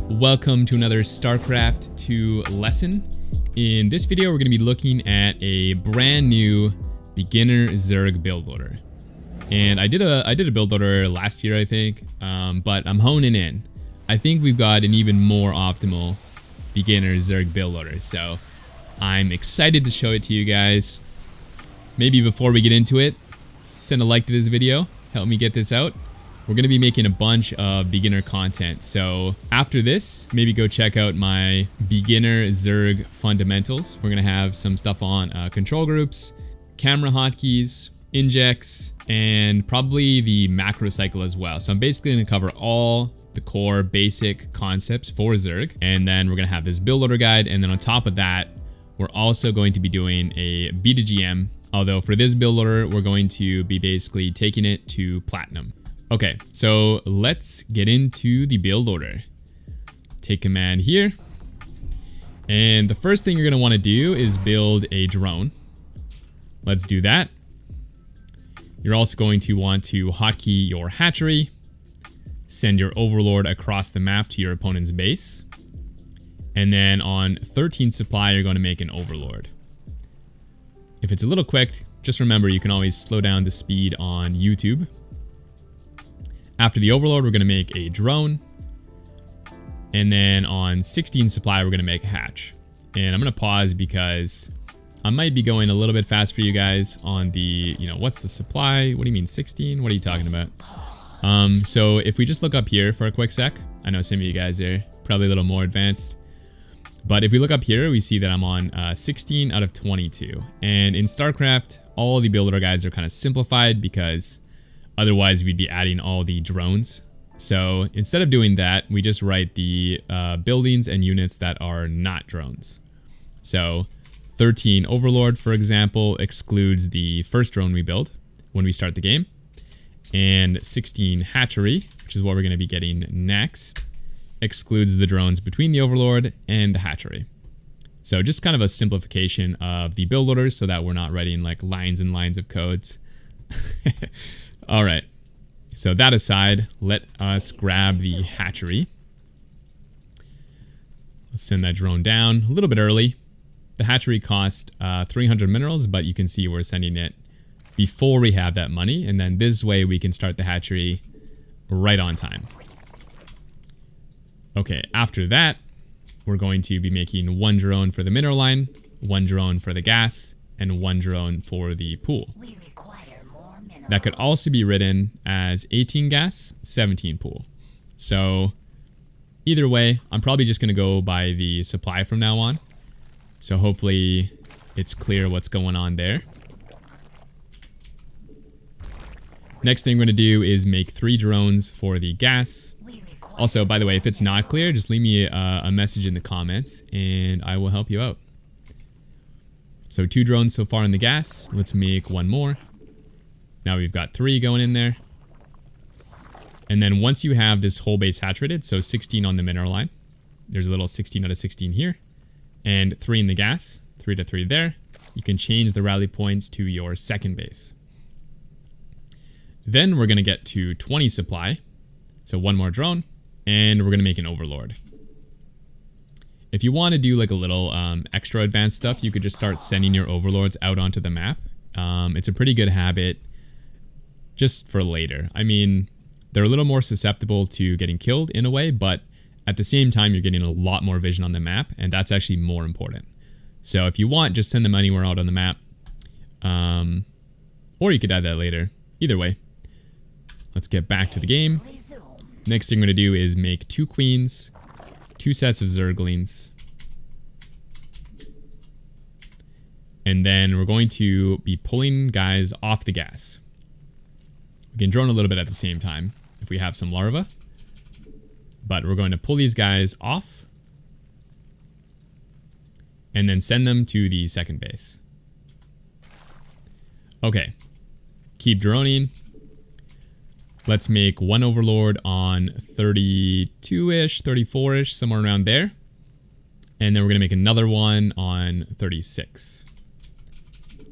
Welcome to another Starcraft 2 lesson. In this video, we're going to be looking at a brand new beginner Zerg build loader. And I did a build loader last year, I think, but I'm honing in. I think we've got an even more optimal beginner Zerg build loader, so I'm excited to show it to you guys. Maybe before we get into it, send a like to this video, help me get this out. We're going to be making a bunch of beginner content, so after this, maybe go check out my beginner Zerg fundamentals. We're going to have some stuff on control groups, camera hotkeys, injects, and probably the macro cycle as well. So I'm basically going to cover all the core basic concepts for Zerg, and then we're going to have this build loader guide, and then on top of that, we're also going to be doing a beta GM, although for this build loader, we're going to be basically taking it to platinum. Okay, so let's get into the build loader. Take command here. And the first thing you're going to want to do is build a drone. Let's do that. You're also going to want to hotkey your hatchery. Send your overlord across the map to your opponent's base. And then on 13 supply, you're going to make an overlord. If it's a little quick, just remember you can always slow down the speed on YouTube. After the overlord, we're going to make a drone. And then on 16 supply, we're going to make a hatch. And I'm going to pause because I might be going a little bit fast for you guys on the, what's the supply? What do you mean 16? What are you talking about? So if we just look up here for a quick sec, I know some of you guys are probably a little more advanced. But if we look up here, we see that I'm on 16 out of 22. And in StarCraft, all the builder guides are kind of simplified because otherwise we'd be adding all the drones. So instead of doing that, we just write the buildings and units that are not drones. So 13 Overlord, for example, excludes the first drone we build when we start the game. And 16 Hatchery, which is what we're going to be getting next, excludes the drones between the Overlord and the Hatchery. So just kind of a simplification of the build loaders so that we're not writing like lines and lines of codes. All right, so that aside, let us grab the hatchery. Let's send that drone down a little bit early. The hatchery cost 300 minerals, but you can see we're sending it before we have that money, and then this way we can start the hatchery right on time. Okay, after that, we're going to be making one drone for the mineral line, one drone for the gas, and one drone for the pool. That could also be written as 18 gas, 17 pool. So either way, I'm probably just going to go by the supply from now on. So hopefully it's clear what's going on there. Next thing we're going to do is make 3 drones for the gas. Also, by the way, if it's not clear, just leave me a message in the comments and I will help you out. So 2 drones so far in the gas. Let's make 1 more. Now we've got 3 going in there. And then once you have this whole base saturated, so 16 on the mineral line, there's a little 16 out of 16 here, and 3 in the gas, 3 to 3 there, you can change the rally points to your second base. Then we're going to get to 20 supply, so 1 more drone, and we're going to make an overlord. If you want to do like a little extra advanced stuff, you could just start sending your overlords out onto the map. It's a pretty good habit just for later. I mean, they're a little more susceptible to getting killed in a way, but at the same time, you're getting a lot more vision on the map, and that's actually more important. So if you want, just send them anywhere out on the map. Or you could add that later. Either way. Let's get back to the game. Next thing I'm going to do is make 2 queens, 2 sets of zerglings. And then we're going to be pulling guys off the gas. We can drone a little bit at the same time if we have some larvae. But we're going to pull these guys off and then send them to the second base. Okay, keep droning. Let's make 1 overlord on 32-ish, 34-ish, somewhere around there. And then we're going to make another one on 36.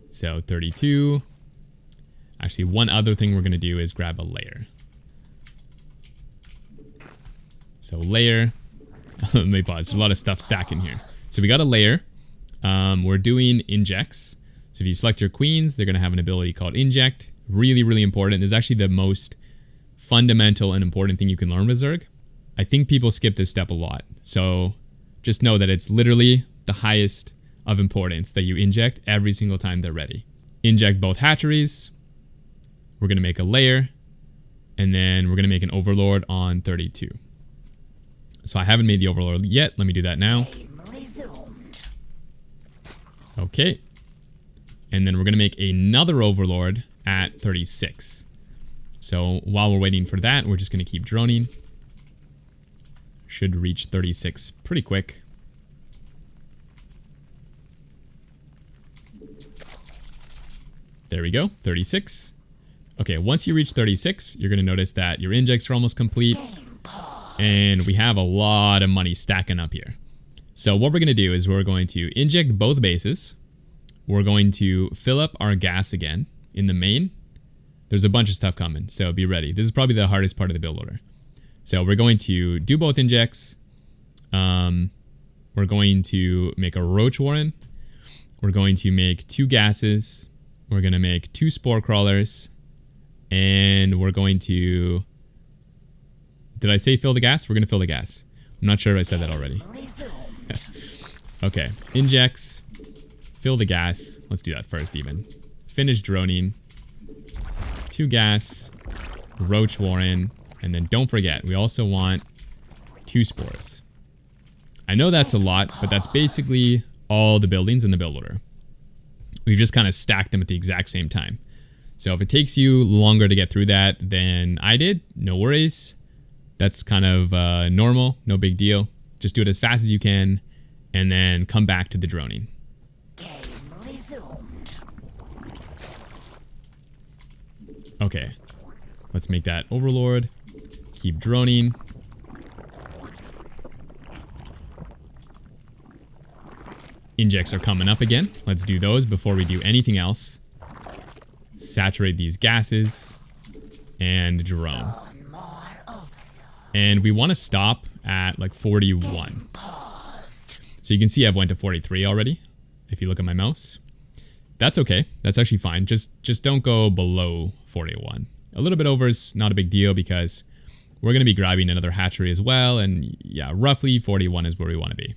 So 32. Actually, one other thing we're going to do is grab a layer. So layer, let me pause. There's a lot of stuff stacking here. So we got a layer. We're doing injects. So if you select your queens, they're going to have an ability called inject. Really, really important. This is actually the most fundamental and important thing you can learn with Zerg. I think people skip this step a lot. So just know that it's literally the highest of importance that you inject every single time they're ready. Inject both hatcheries. We're going to make a layer. And then we're going to make an overlord on 32. So I haven't made the overlord yet. Let me do that now. Okay. And then we're going to make another overlord at 36. So while we're waiting for that, we're just going to keep droning. Should reach 36 pretty quick. There we go, 36. Okay, once you reach 36, you're going to notice that your injects are almost complete. And we have a lot of money stacking up here. So what we're going to do is we're going to inject both bases. We're going to fill up our gas again in the main. There's a bunch of stuff coming, so be ready. This is probably the hardest part of the build order. So we're going to do both injects. We're going to make a roach warren. We're going to make 2 gases. We're going to make 2 spore crawlers. And we're going to... Did I say fill the gas? We're going to fill the gas. I'm not sure if I said that already. Okay, injects. Fill the gas. Let's do that first even. Finish droning. 2 gas. Roach warren. And then don't forget, we also want 2 spores. I know that's a lot, but that's basically all the buildings in the build order. We've just kind of stacked them at the exact same time. So if it takes you longer to get through that than I did, no worries. That's kind of normal, no big deal. Just do it as fast as you can, and then come back to the droning. Okay, let's make that overlord. Keep droning. Injects are coming up again. Let's do those before we do anything else. Saturate these gases and drone. And we want to stop at like 41. So you can see I've went to 43 already. If you look at my mouse, that's okay. That's actually fine. Just don't go below 41. A little bit over is not a big deal because we're going to be grabbing another hatchery as well. And yeah, roughly 41 is where we want to be.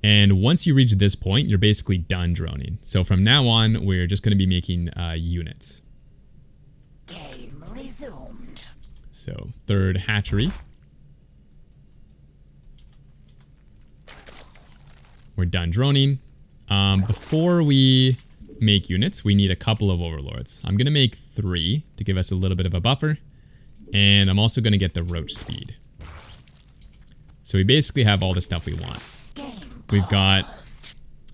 And once you reach this point, you're basically done droning. So from now on, we're just going to be making units. Game resumed. So 3rd hatchery. We're done droning. Before we make units, we need a couple of overlords. I'm going to make 3 to give us a little bit of a buffer. And I'm also going to get the roach speed. So we basically have all the stuff we want. We've got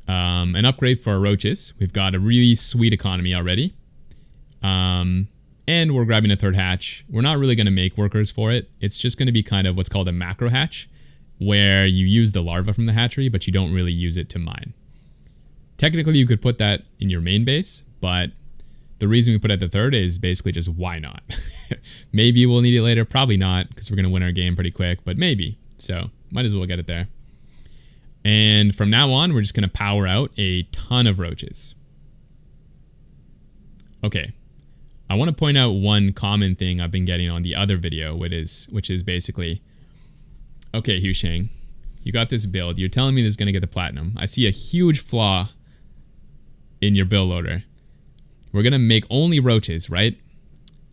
an upgrade for our roaches. We've got a really sweet economy already. And we're grabbing a 3rd hatch. We're not really going to make workers for it. It's just going to be kind of what's called a macro hatch, where you use the larva from the hatchery, but you don't really use it to mine. Technically, you could put that in your main base, but the reason we put it at the 3rd is basically just why not? Maybe we'll need it later. Probably not, because we're going to win our game pretty quick, but maybe. So might as well get it there. And from now on, we're just going to power out a ton of roaches. Okay. I want to point out one common thing I've been getting on the other video, which is basically, okay, Husheng, you got this build. You're telling me this is going to get the platinum. I see a huge flaw in your build loader. We're going to make only roaches, right?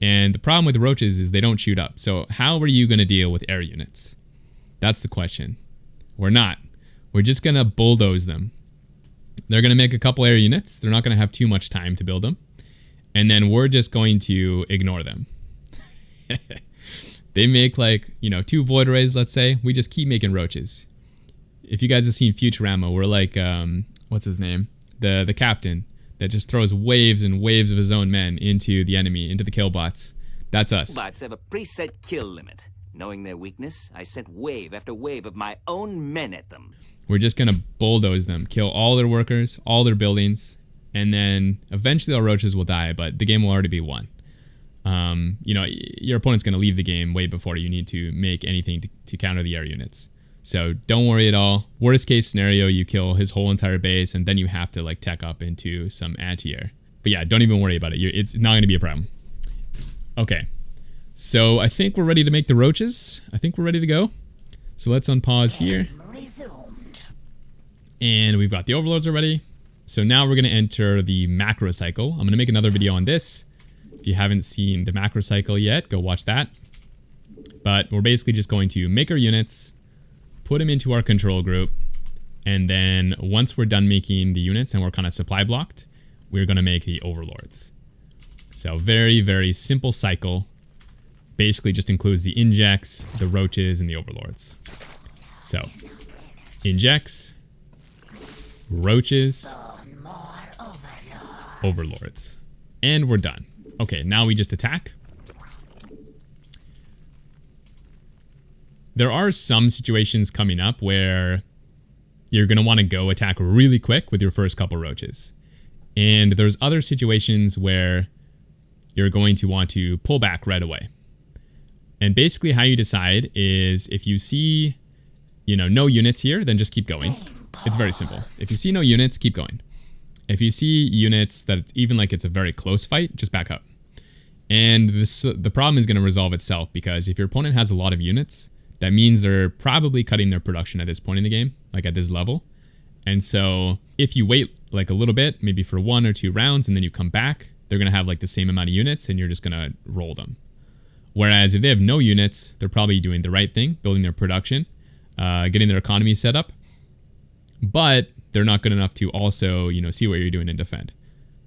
And the problem with the roaches is they don't shoot up. So how are you going to deal with air units? That's the question. We're not. We're just going to bulldoze them. They're going to make a couple air units. They're not going to have too much time to build them. And then we're just going to ignore them. They make like, 2 void rays, let's say. We just keep making roaches. If you guys have seen Futurama, we're like, what's his name? The captain that just throws waves and waves of his own men into the enemy, into the kill bots. That's us. Bots have a preset kill limit. Knowing their weakness, I sent wave after wave of my own men at them. We're just going to bulldoze them, kill all their workers, all their buildings, and then eventually our roaches will die, but the game will already be won. Your opponent's going to leave the game way before you need to make anything to counter the air units. So don't worry at all. Worst case scenario, you kill his whole entire base and then you have to like tech up into some anti-air. But yeah, don't even worry about it. It's not going to be a problem. Okay. So I think we're ready to make the roaches. I think we're ready to go. So let's unpause here. And we've got the overlords already. So now we're going to enter the macro cycle. I'm going to make another video on this. If you haven't seen the macro cycle yet, go watch that. But we're basically just going to make our units, put them into our control group, and then once we're done making the units and we're kind of supply blocked, we're going to make the overlords. So very, very simple cycle. Basically just includes the injects, the roaches, and the overlords. So injects, roaches, overlords, and we're done. Okay, now we just attack. There are some situations coming up where you're going to want to go attack really quick with your first couple roaches. And there's other situations where you're going to want to pull back right away. And basically how you decide is if you see, no units here, then just keep going. It's very simple. If you see no units, keep going. If you see units that it's even like it's a very close fight, just back up. And the problem is going to resolve itself because if your opponent has a lot of units, that means they're probably cutting their production at this point in the game, like at this level. And so if you wait like a little bit, maybe for 1 or 2 rounds, and then you come back, they're going to have like the same amount of units and you're just going to roll them. Whereas if they have no units, they're probably doing the right thing, building their production, getting their economy set up. But they're not good enough to also, see what you're doing and defend.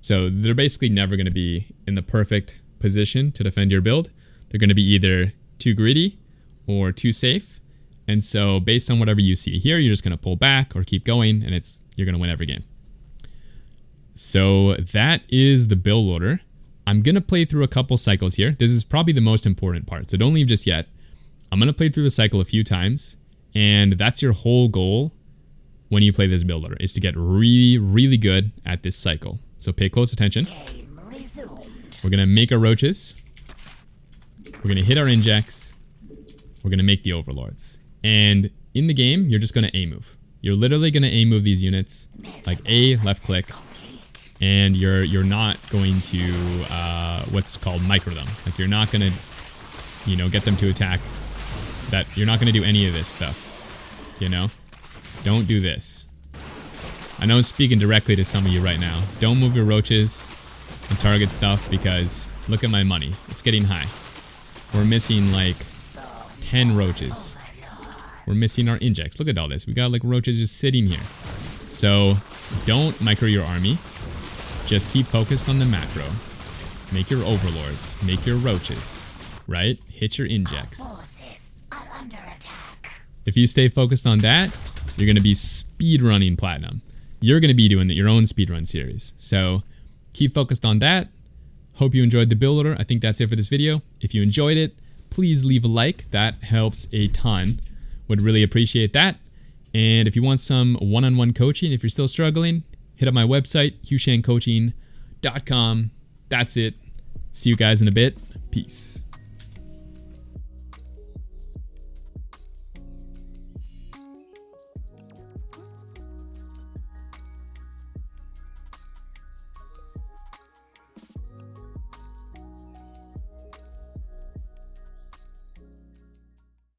So they're basically never going to be in the perfect position to defend your build. They're going to be either too greedy or too safe. And so based on whatever you see here, you're just going to pull back or keep going, and you're going to win every game. So that is the build loader. I'm going to play through a couple cycles here. This is probably the most important part, so don't leave just yet. I'm going to play through the cycle a few times, and that's your whole goal when you play this build loader, is to get really, really good at this cycle. So pay close attention. We're going to make our roaches. We're going to hit our injects. We're going to make the overlords. And in the game, you're just going to A-move. You're literally going to A-move these units, like A, left click, and you're not going to what's called micro them. Like you're not going to, get them to attack. You're not going to do any of this stuff, Don't do this. I know I'm speaking directly to some of you right now. Don't move your roaches and target stuff because look at my money. It's getting high. We're missing like 10 roaches. We're missing our injects. Look at all this. We got like roaches just sitting here. So don't micro your army. Just keep focused on the macro. Make your overlords. Make your roaches. Right? Hit your injects. If you stay focused on that, you're going to be speedrunning platinum. You're going to be doing your own speedrun series. So keep focused on that. Hope you enjoyed the build loader. I think that's it for this video. If you enjoyed it, please leave a like. That helps a ton. Would really appreciate that. And if you want some one-on-one coaching, if you're still struggling, hit up my website, HughShanCoaching.com. That's it. See you guys in a bit. Peace.